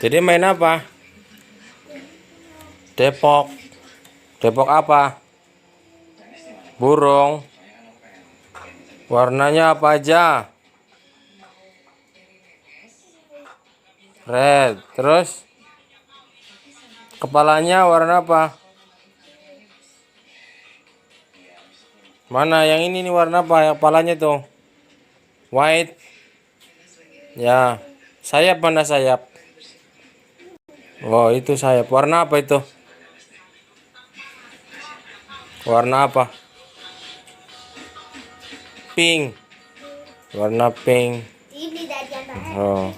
Jadi main apa? Depok. Depok apa? Burung. Warnanya apa aja? Red. Terus kepalanya warna apa? Mana yang ini nih warna apa? Yang kepalanya tuh white. Ya. Sayap mana sayap? Oh, itu sayap. Warna apa itu? Warna apa? Pink. Warna pink. Oh.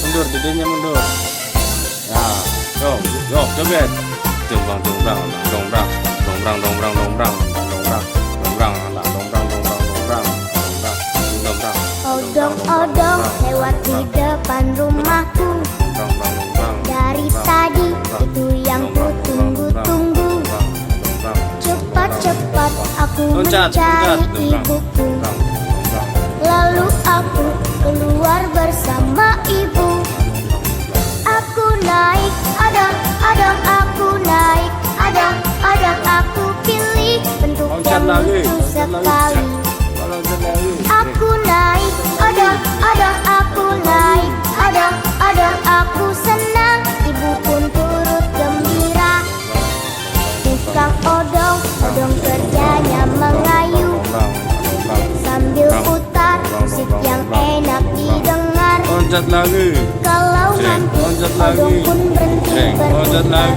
Mundur, dedenya mundur. Ya, dong, coba. Dombrang, dombrang, dombrang, dombrang, dombrang, dombrang, dombrang, dombrang, dombrang, dombrang, dombrang, dombrang. Odong-odong lewat di depan rumahku. Dari tadi itu yang ku tunggu-tunggu. Cepat-cepat aku mencari ibuku. Lalu aku keluar bersama ibu. Aku naik, adang, aku naik, adang, aku pilih bentuk yang lucu sekali. Aku naik, adang, aku naik, adang, aku senang, ibu pun turut gembira. Tukang odong kerjanya mengayu sambil putar musik yang enak didengar. Loncat lagi. Kalau nanti odong pun berhenti berputar,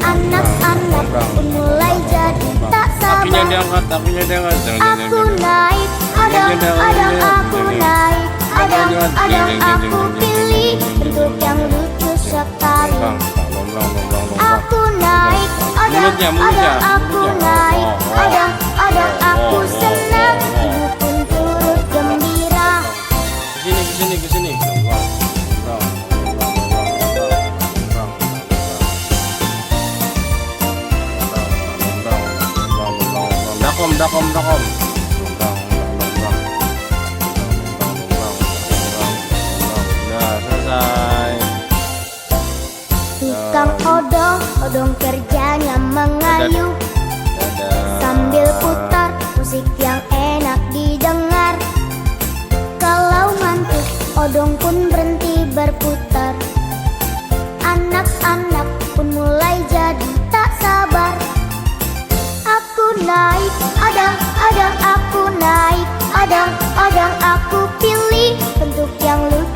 anak-anak pun mulai jadi tak Kakinya sabar. diangkat, kakinya diangkat. Aku naik, adang, aku naik, adang, aku pilih bentuk yang lucu sekali. Aku naik, adang, aku naik, adang, aku senang, ibu pun turut gembira. Ke sini. Dakom. Udah selesai. Tukang odong kerjanya mengayu sambil putar musik yang enak didengar. Kalau ngantuk, odong pun berhenti berputar. Anak-anak pun mulai jadi tak sabar. Aku naik, adang, aku naik, adang, aku pilih bentuk yang lucu